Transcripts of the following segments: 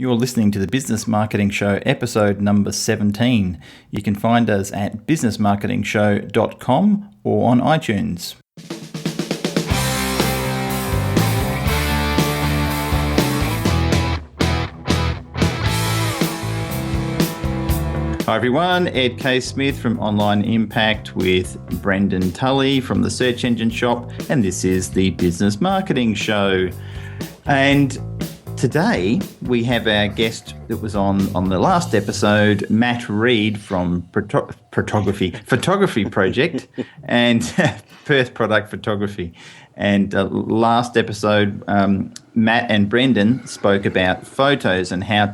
You're listening to the Business Marketing Show, episode number 17. You can find us at businessmarketingshow.com or on iTunes. Hi everyone, Ed K. Smith from Online Impact with Brendan Tully from the Search Engine Shop, and this is the Business Marketing Show. And today we have our guest that was on the last episode, Matt Reed from Photography Project and Perth Product Photography. And last episode, Matt and Brendan spoke about photos and how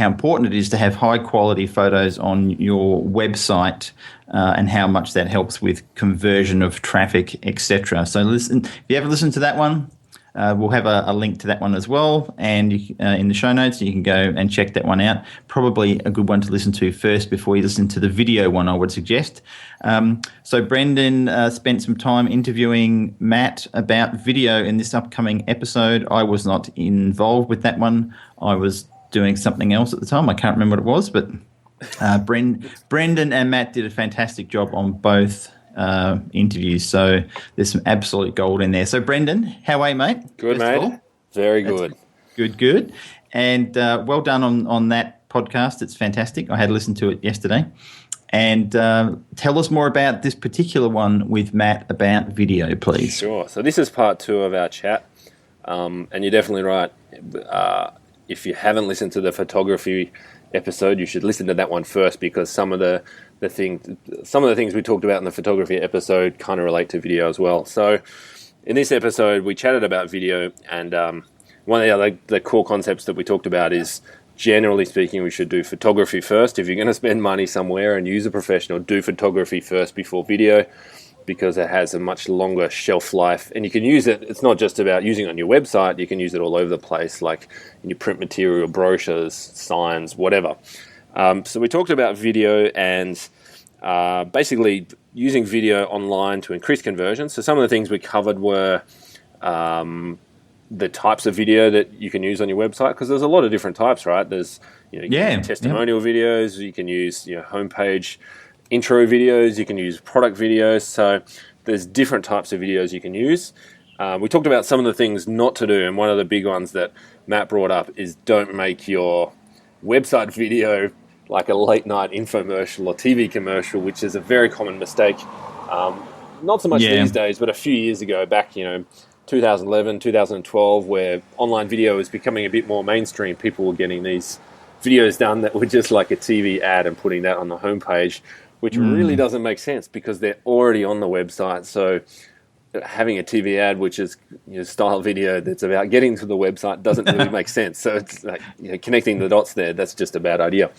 important it is to have high quality photos on your website and how much that helps with conversion of traffic, etc. So listen, if you haven't listened to that one, we'll have a link to that one as well, and in the show notes you can go and check that one out. Probably a good one to listen to first before you listen to the video one, I would suggest. So Brendan spent some time interviewing Matt about video in this upcoming episode. I was not involved with that one. I was doing something else at the time. I can't remember what it was, but Brendan and Matt did a fantastic job on both interviews. So there's some absolute gold in there. So Brendan, how are you, mate? Good, mate. Very good. Good. And well done on that podcast. It's fantastic. I had listened to it yesterday. And tell us more about this particular one with Matt about video, please. Sure. So this is part 2 of our chat. And you're definitely right. If you haven't listened to the photography episode, you should listen to that one first, because some of the things we talked about in the photography episode kind of relate to video as well. So in this episode, we chatted about video, and one of the core concepts that we talked about is, generally speaking, we should do photography first. If you're going to spend money somewhere and use a professional, do photography first before video, because it has a much longer shelf life, and you can use it. It's not just about using it on your website. You can use it all over the place, like in your print material, brochures, signs, whatever. So we talked about video and basically using video online to increase conversion. So some of the things we covered were the types of video that you can use on your website, because there's a lot of different types, right? There's you can use testimonial videos, you can use homepage intro videos, you can use product videos. So there's different types of videos you can use. We talked about some of the things not to do, and one of the big ones that Matt brought up is don't make your website video like a late night infomercial or TV commercial, which is a very common mistake. Not so much these days, but a few years ago, back 2011, 2012, where online video was becoming a bit more mainstream, people were getting these videos done that were just like a TV ad and putting that on the homepage, which really doesn't make sense because they're already on the website. So having a TV ad, which is style video that's about getting to the website, doesn't really make sense. So it's like connecting the dots there, that's just a bad idea.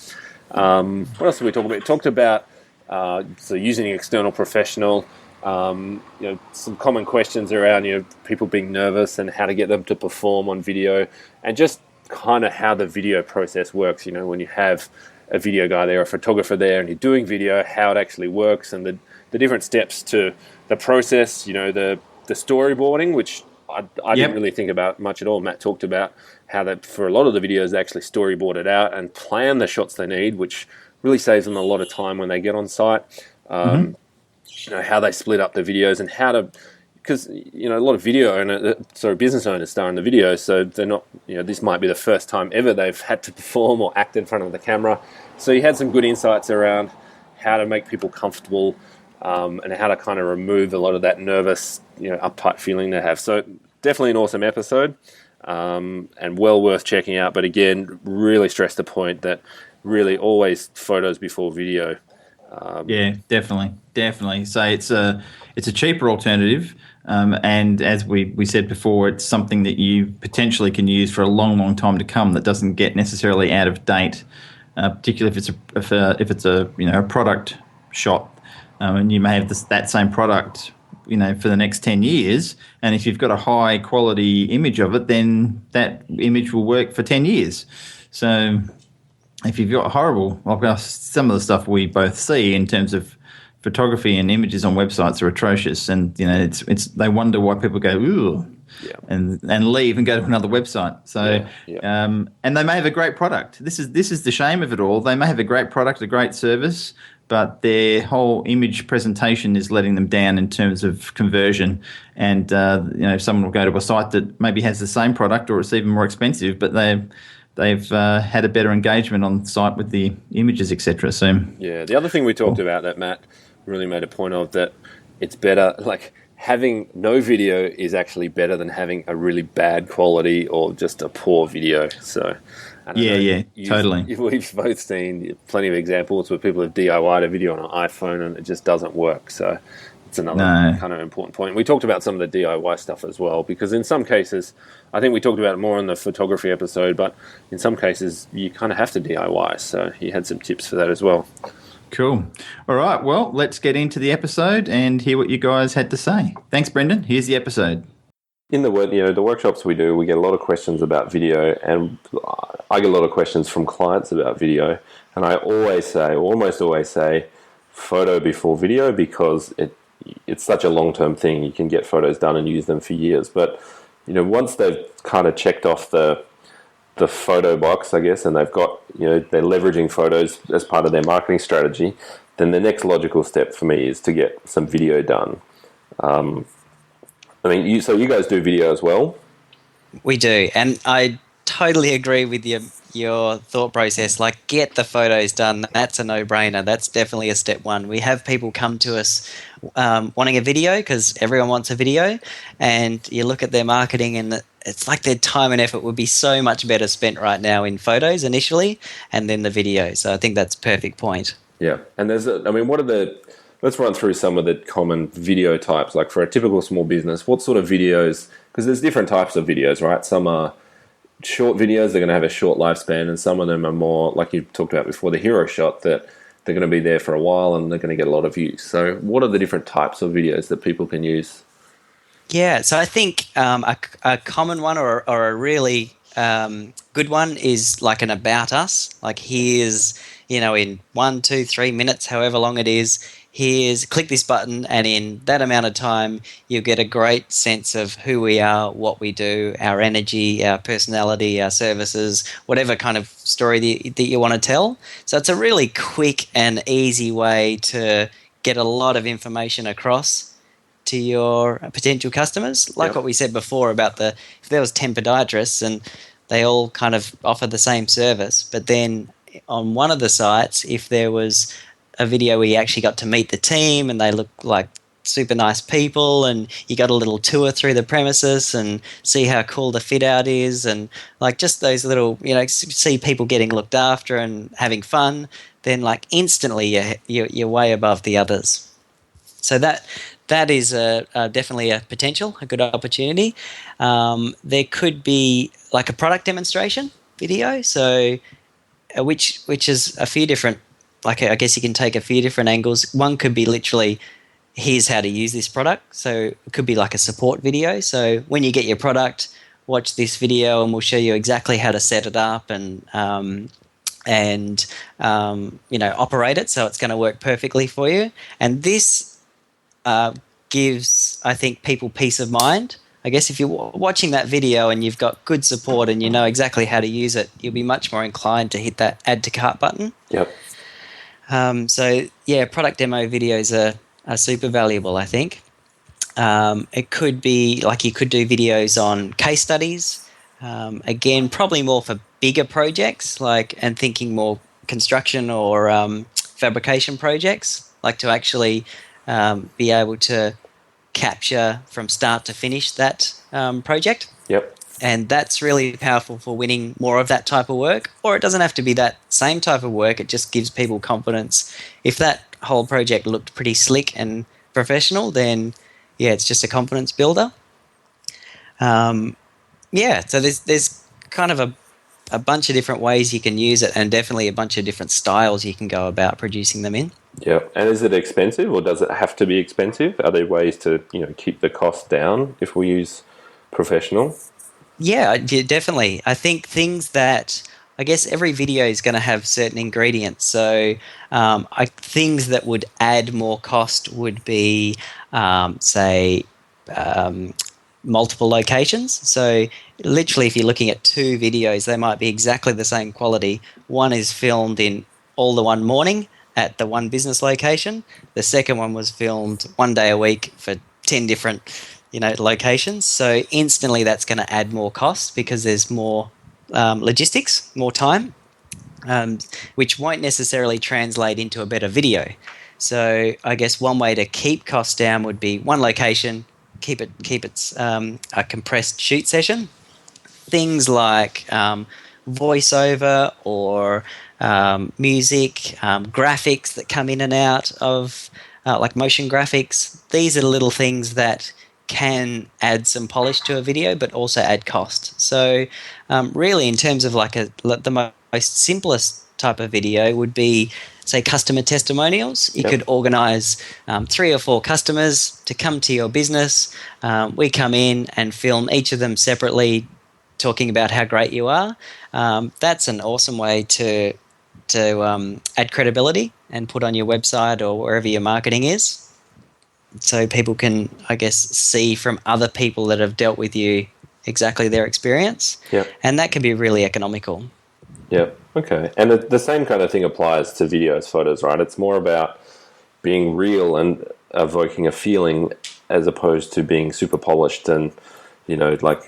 What else did we talk about? We talked about so using an external professional, some common questions around people being nervous and how to get them to perform on video, and just kind of how the video process works. When you have a video guy there, a photographer there, and you're doing video, how it actually works, and the different steps to the process, the storyboarding, which I didn't really think about much at all. Matt talked about how that for a lot of the videos, they actually storyboard it out and plan the shots they need, which really saves them a lot of time when they get on site. How they split up the videos and how to, because a lot of business owners star in the video, so they're not, this might be the first time ever they've had to perform or act in front of the camera. So you had some good insights around how to make people comfortable and how to kind of remove a lot of that nervous, uptight feeling they have. So definitely an awesome episode and well worth checking out. But again, really stress the point that really always photos before video. Definitely. So it's a cheaper alternative, and as we said before, it's something that you potentially can use for a long time to come that doesn't get necessarily out of date, particularly if it's a product shot, and you may have that same product for the next 10 years, and if you've got a high quality image of it, then that image will work for 10 years. So if you've got some of the stuff we both see in terms of photography and images on websites are atrocious, and it's they wonder why people go, ooh, and leave and go to another website. So, and they may have a great product. This is the shame of it all. They may have a great product, a great service, but their whole image presentation is letting them down in terms of conversion. And if someone will go to a site that maybe has the same product or it's even more expensive, but they've had a better engagement on site with the images, etc. So the other thing we talked about that Matt really made a point of, that it's better, like having no video is actually better than having a really bad quality or just a poor video. So totally. We've both seen plenty of examples where people have DIY'd a video on an iPhone and it just doesn't work. So it's another kind of important point. We talked about some of the DIY stuff as well, because in some cases, I think we talked about it more in the photography episode, but in some cases you kind of have to DIY. So he had some tips for that as well. Cool. All right. Well, let's get into the episode and hear what you guys had to say. Thanks, Brendan. Here's the episode. In the workshops we do, we get a lot of questions about video, and I get a lot of questions from clients about video. And I almost always say, photo before video, because it's such a long-term thing. You can get photos done and use them for years. But once they've kind of checked off the photo box, I guess, and they've got, they're leveraging photos as part of their marketing strategy, then the next logical step for me is to get some video done. So you guys do video as well? We do, and I totally agree with your thought process. Like, get the photos done. That's a no-brainer. That's definitely a step one. We have people come to us wanting a video because everyone wants a video, and you look at their marketing and it's like their time and effort would be so much better spent right now in photos initially and then the video. So I think that's a perfect point. Yeah, and let's run through some of the common video types. Like for a typical small business, what sort of videos, because there's different types of videos, right? Some are short videos, they're going to have a short lifespan, and some of them are more, like you talked about before, the hero shot, that they're going to be there for a while and they're going to get a lot of views. So what are the different types of videos that people can use? Yeah, so I think a common one or a really good one is like an about us. Like, here's, in 1, 2, 3 minutes, however long it is, click this button, and in that amount of time, you'll get a great sense of who we are, what we do, our energy, our personality, our services, whatever kind of story that you want to tell. So it's a really quick and easy way to get a lot of information across to your potential customers. Like what we said before about if there was 10 podiatrists and they all kind of offer the same service, but then on one of the sites, if there was a video where you actually got to meet the team and they look like super nice people, and you got a little tour through the premises and see how cool the fit out is, and like just those little, see people getting looked after and having fun, then like instantly you're way above the others. So that is definitely a potential, a good opportunity. There could be like a product demonstration video, so which is a few different, like I guess you can take a few different angles. One could be literally, here's how to use this product. So it could be like a support video. So when you get your product, watch this video and we'll show you exactly how to set it up and operate it so it's going to work perfectly for you. And this gives, I think, people peace of mind. I guess if you're watching that video and you've got good support and you know exactly how to use it, you'll be much more inclined to hit that add to cart button. Yep. Product demo videos are super valuable, I think. It could be like you could do videos on case studies. Again, probably more for bigger projects, and thinking more construction or fabrication projects, like to actually be able to capture from start to finish that project. Yep. And that's really powerful for winning more of that type of work. Or it doesn't have to be that same type of work. It just gives people confidence. If that whole project looked pretty slick and professional, then it's just a confidence builder. So there's kind of a bunch of different ways you can use it, and definitely a bunch of different styles you can go about producing them in. Yeah, and is it expensive, or does it have to be expensive? Are there ways to keep the cost down if we use professional? Yeah, definitely. I think things that, I guess every video is going to have certain ingredients. So things that would add more cost would be, multiple locations. So literally, if you're looking at two videos, they might be exactly the same quality. One is filmed in all the one morning at the one business location. The second one was filmed one day a week for 10 different, locations. So instantly that's going to add more cost because there's more logistics, more time, which won't necessarily translate into a better video. So I guess one way to keep costs down would be one location, keep it a compressed shoot session. Things like voiceover or music, graphics that come in and out of like motion graphics. These are the little things that can add some polish to a video, but also add cost. So really, in terms of like the most simplest type of video would be, say, customer testimonials. You could organize 3 or 4 customers to come to your business. We come in and film each of them separately, talking about how great you are. That's an awesome way to add credibility and put on your website or wherever your marketing is. So people can, I guess, see from other people that have dealt with you exactly their experience. Yep. And that can be really economical. Yep. Okay. And the same kind of thing applies to videos, photos, right? It's more about being real and evoking a feeling as opposed to being super polished and, like,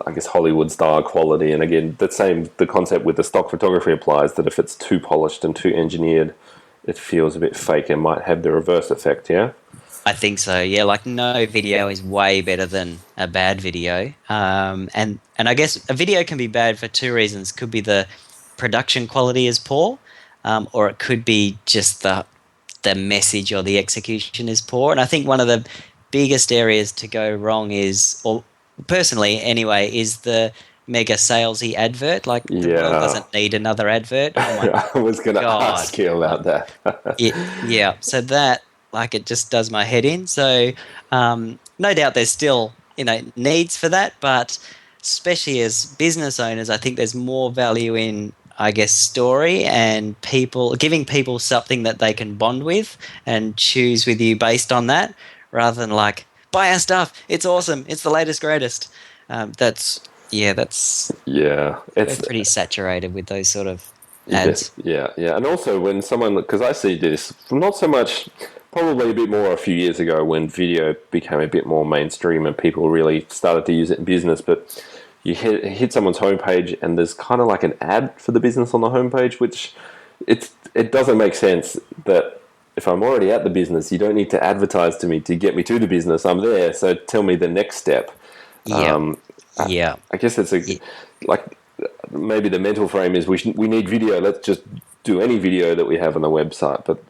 I guess, Hollywood style quality. And again, the concept with the stock photography applies, that if it's too polished and too engineered, it feels a bit fake and might have the reverse effect, yeah? I think so, yeah. Like, no video is way better than a bad video. And I guess a video can be bad for 2 reasons. Could be the production quality is poor, or it could be just the message or the execution is poor. And I think one of the biggest areas to go wrong is, or personally anyway, is the mega salesy advert. Like, the world doesn't need another advert. Oh my I was going to ask you about that. yeah. So that, like, it just does my head in. So no doubt there's still, needs for that, but especially as business owners, I think there's more value in, I guess, story and giving people something that they can bond with and choose with you based on that, rather than like, buy our stuff, it's awesome, it's the latest, greatest. It's pretty saturated with those sort of ads. Yeah. And also when someone, because I see this not so much, probably a bit more a few years ago when video became a bit more mainstream and people really started to use it in business, but you hit someone's homepage and there's kind of like an ad for the business on the homepage, which it doesn't make sense that if I'm already at the business, you don't need to advertise to me to get me to the business. I'm there, so tell me the next step. I guess it's like maybe the mental frame is we need video. Let's just do any video that we have on the website, but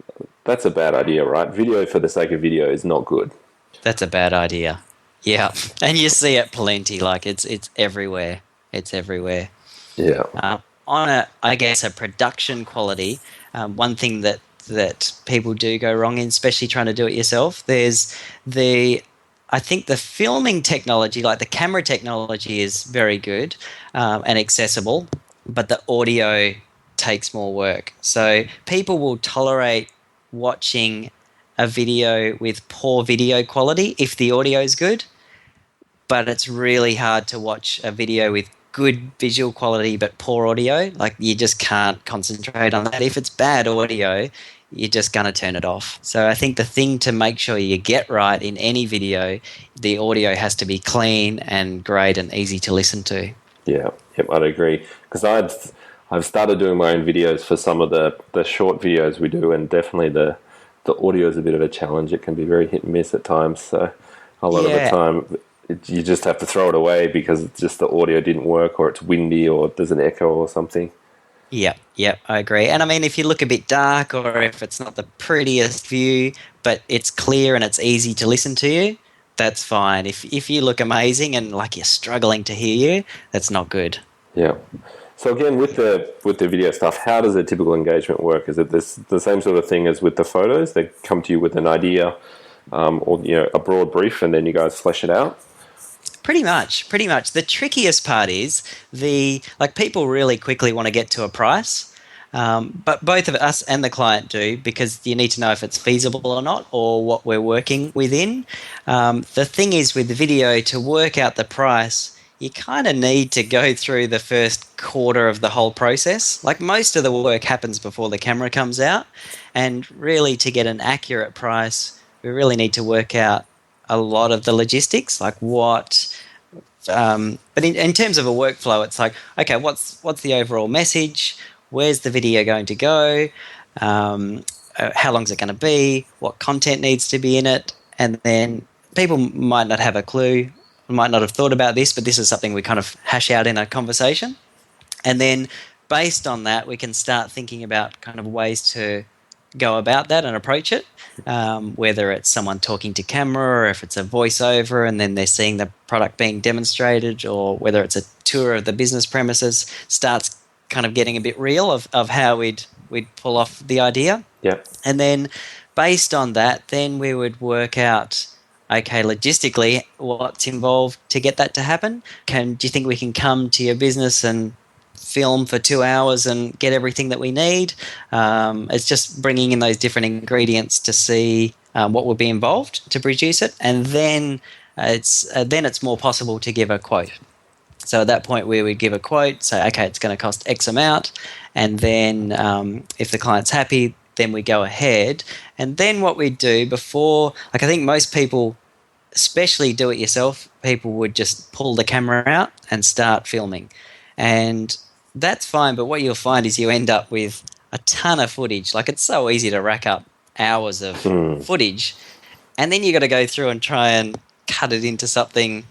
that's a bad idea, right? Video for the sake of video is not good. That's a bad idea. Yeah, and you see it plenty. Like, it's everywhere. It's everywhere. Yeah. On a production quality, one thing that people do go wrong in, especially trying to do it yourself, there's I think the filming technology, like the camera technology, is very good and accessible, but the audio takes more work. So people will tolerate watching a video with poor video quality if the audio is good, but it's really hard to watch a video with good visual quality but poor audio. Like, you just can't concentrate on that. If it's bad audio, you're just going to turn it off. So I think the thing to make sure you get right in any video, the audio has to be clean and great and easy to listen to. Yeah, I'd agree. Because I've started doing my own videos for some of the short videos we do, and definitely the audio is a bit of a challenge. It can be very hit and miss at times. So a lot of the time, you just have to throw it away because it's just the audio didn't work, or it's windy, or there's an echo or something. Yeah, I agree. And I mean, if you look a bit dark, or if it's not the prettiest view, but it's clear and it's easy to listen to you, that's fine. If you look amazing and like you're struggling to hear you, that's not good. Yeah. So again, with the video stuff, how does a typical engagement work? Is it the same sort of thing as with the photos? They come to you with an idea, or a broad brief, and then you guys flesh it out? Pretty much. The trickiest part is people really quickly want to get to a price. But both of us and the client do, because you need to know if it's feasible or not, or what we're working within. The thing is, with the video, to work out the price, you kind of need to go through the first quarter of the whole process. Like, most of the work happens before the camera comes out, and really, to get an accurate price, we really need to work out a lot of the logistics, like what. But in terms of a workflow, it's like, okay, what's the overall message? Where's the video going to go? How long is it going to be? What content needs to be in it? And then people might not have a clue, might not have thought about this, but this is something we kind of hash out in a conversation. And then based on that, we can start thinking about kind of ways to go about that and approach it, whether it's someone talking to camera, or if it's a voiceover and then they're seeing the product being demonstrated, or whether it's a tour of the business premises, starts kind of getting a bit real of how we'd pull off the idea. Yeah. And then based on that, then we would work out, okay, logistically, what's involved to get that to happen. Do you think we can come to your business and film for 2 hours and get everything that we need? It's just bringing in those different ingredients to see what would be involved to produce it, and then it's more possible to give a quote. So at that point, we would give a quote, say, okay, it's going to cost X amount, and then if the client's happy, then we go ahead. And then what we do before, like, I think most people, especially do-it-yourself people, would just pull the camera out and start filming. And that's fine, but what you'll find is you end up with a ton of footage. Like, it's so easy to rack up hours of footage, and then you got to go through and try and cut it into something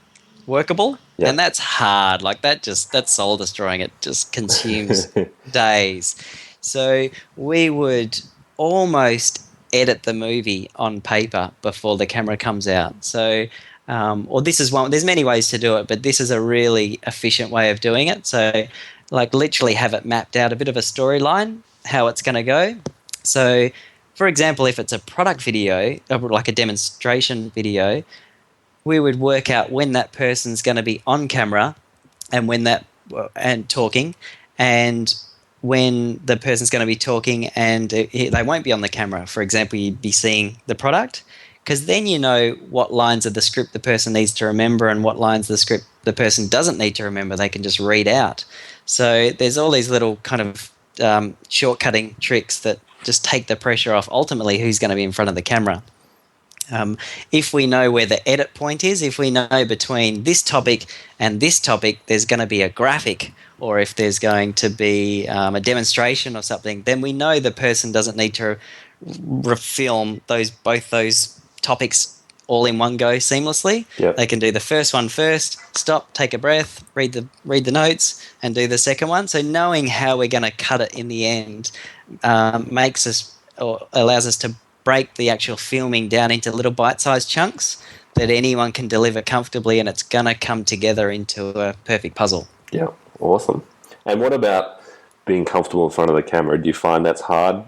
workable. Yeah. And that's hard. Like, that's soul destroying. It just consumes days. So we would almost edit the movie on paper before the camera comes out. So or this is one, there's many ways to do it, but this is a really efficient way of doing it. So, like, literally have it mapped out, a bit of a storyline, how it's going to go. So, for example, if it's a product video, like a demonstration video, we would work out when that person's going to be on camera and talking, and when the person's going to be talking and they won't be on the camera. For example, you'd be seeing the product, because then you know what lines of the script the person needs to remember and what lines of the script the person doesn't need to remember. They can just read out. So there's all these little kind of shortcutting tricks that just take the pressure off ultimately who's going to be in front of the camera. If we know where the edit point is, if we know between this topic and this topic there's going to be a graphic, or if there's going to be a demonstration or something, then we know the person doesn't need to film both those topics all in one go seamlessly. Yep. They can do the first one first, stop, take a breath, read the notes, and do the second one. So knowing how we're going to cut it in the end allows us to break the actual filming down into little bite-sized chunks that anyone can deliver comfortably, and it's going to come together into a perfect puzzle. Yeah, awesome. And what about being comfortable in front of the camera? Do you find that's hard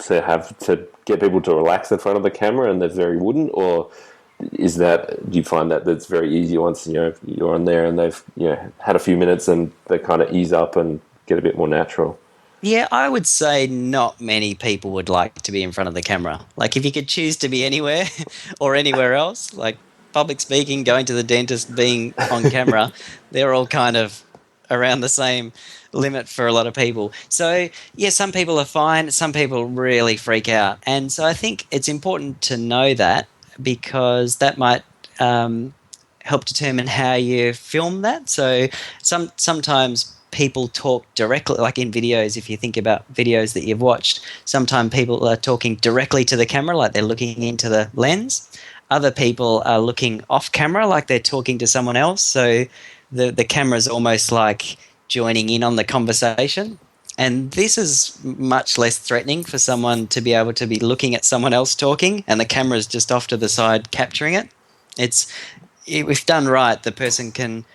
to get people to relax in front of the camera and they're very wooden, or do you find that that's very easy once you're on there and they've had a few minutes and they kind of ease up and get a bit more natural? Yeah, I would say not many people would like to be in front of the camera. Like, if you could choose to be anywhere or anywhere else, like public speaking, going to the dentist, being on camera, they're all kind of around the same limit for a lot of people. So, yeah, some people are fine. Some people really freak out. And so I think it's important to know that, because that might help determine how you film that. So sometimes people talk directly, like in videos. If you think about videos that you've watched, sometimes people are talking directly to the camera, like they're looking into the lens. Other people are looking off camera, like they're talking to someone else. So the camera's almost like joining in on the conversation. And this is much less threatening for someone to be able to be looking at someone else talking and the camera's just off to the side capturing it. If done right, the person can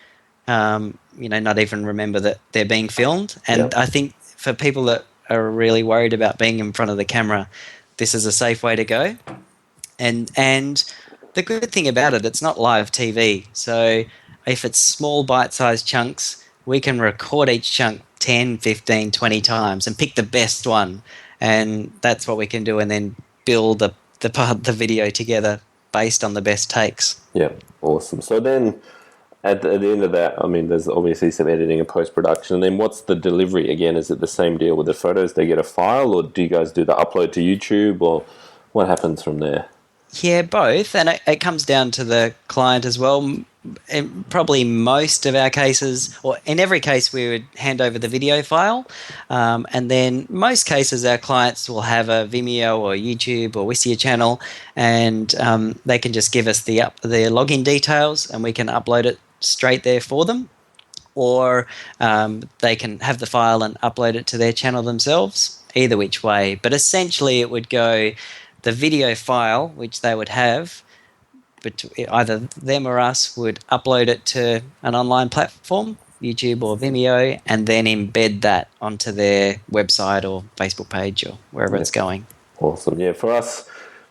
not even remember that they're being filmed. And I think for people that are really worried about being in front of the camera, this is a safe way to go. And the good thing about it, it's not live TV. So if it's small bite-sized chunks, we can record each chunk 10, 15, 20 times and pick the best one. And that's what we can do, and then build the video together based on the best takes. Yeah, awesome. So then at the end of that, I mean, there's obviously some editing and post-production. And then what's the delivery? Again, is it the same deal with the photos? They get a file, or do you guys do the upload to YouTube, or what happens from there? Yeah, both. And it comes down to the client as well. In probably most of our cases, or in every case, we would hand over the video file. And then most cases, our clients will have a Vimeo or YouTube or Wistia channel, and they can just give us their login details, and we can upload it straight there for them. Or they can have the file and upload it to their channel themselves, either which way. But essentially, it would go the video file, which they would have, but either them or us would upload it to an online platform, YouTube or Vimeo, and then embed that onto their website or Facebook page or wherever it's going. Awesome. Yeah, for us,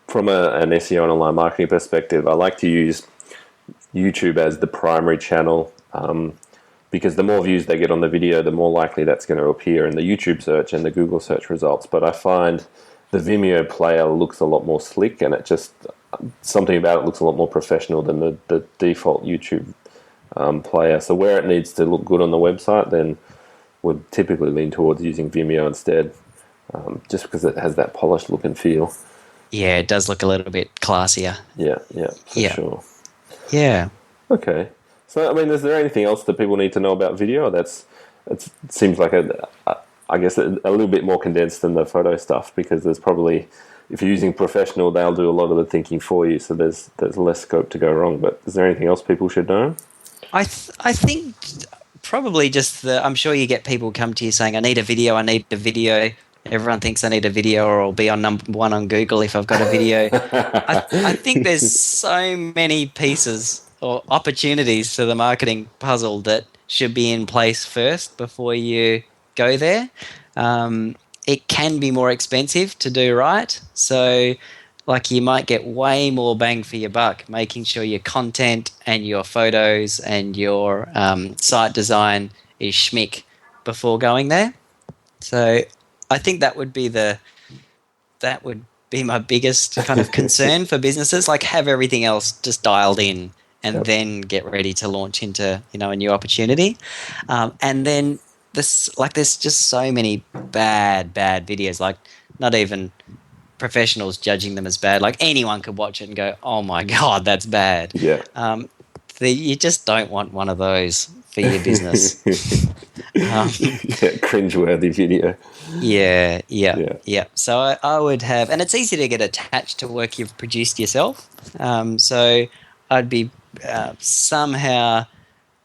from an SEO and online marketing perspective, I like to use YouTube as the primary channel, because the more views they get on the video, the more likely that's going to appear in the YouTube search and the Google search results. But I find the Vimeo player looks a lot more slick, and it just, something about it looks a lot more professional than the default YouTube player. So where it needs to look good on the website, then would typically lean towards using Vimeo instead, just because it has that polished look and feel. Yeah, it does look a little bit classier. Yeah, for sure. Yeah. Okay. So, I mean, is there anything else that people need to know about video? It seems like I guess a little bit more condensed than the photo stuff, because there's probably, if you're using professional, they'll do a lot of the thinking for you, so there's less scope to go wrong. But is there anything else people should know? I think probably just I'm sure you get people come to you saying, I need a video. Everyone thinks I need a video, or I'll be on number one on Google if I've got a video. I think there's so many pieces or opportunities to the marketing puzzle that should be in place first before you go there. It can be more expensive to do right. So like you might get way more bang for your buck, making sure your content and your photos and your site design is schmick before going there. So I think that would be my biggest kind of concern for businesses. Like, have everything else just dialed in, and then get ready to launch into a new opportunity. And then there's just so many bad videos. Like, not even professionals judging them as bad. Like, anyone could watch it and go, "Oh my god, that's bad." Yeah. You just don't want one of those for your business. Cringeworthy video. Yeah. So I would have, and it's easy to get attached to work you've produced yourself. So I'd be somehow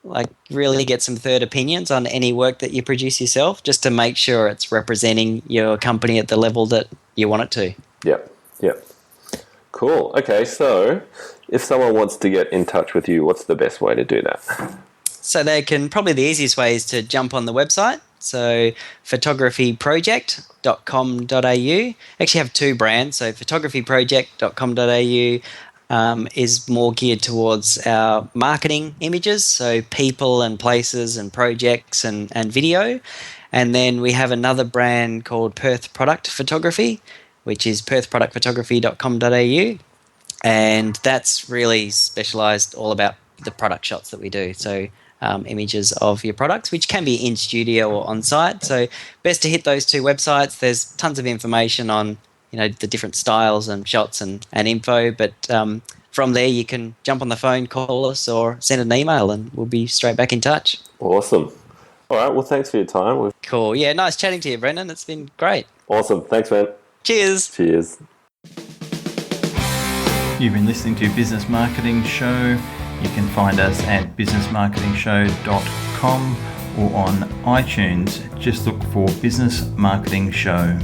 like really get some third opinions on any work that you produce yourself, just to make sure it's representing your company at the level that you want it to. Yep. Cool. Okay, so if someone wants to get in touch with you, what's the best way to do that? So probably the easiest way is to jump on the website. So photographyproject.com.au. Actually have two brands. So photographyproject.com.au is more geared towards our marketing images, so people and places and projects and video. And then we have another brand called Perth Product Photography, which is perthproductphotography.com.au. And that's really specialised all about the product shots that we do. So images of your products, which can be in studio or on site. So best to hit those two websites. There's tons of information on the different styles and shots and info. But from there, you can jump on the phone, call us, or send an email, and we'll be straight back in touch. Awesome. All right. Well, thanks for your time. Cool. Yeah, nice chatting to you, Brendan. It's been great. Awesome. Thanks, man. Cheers. You've been listening to Business Marketing Show. You can find us at businessmarketingshow.com or on iTunes. Just look for Business Marketing Show.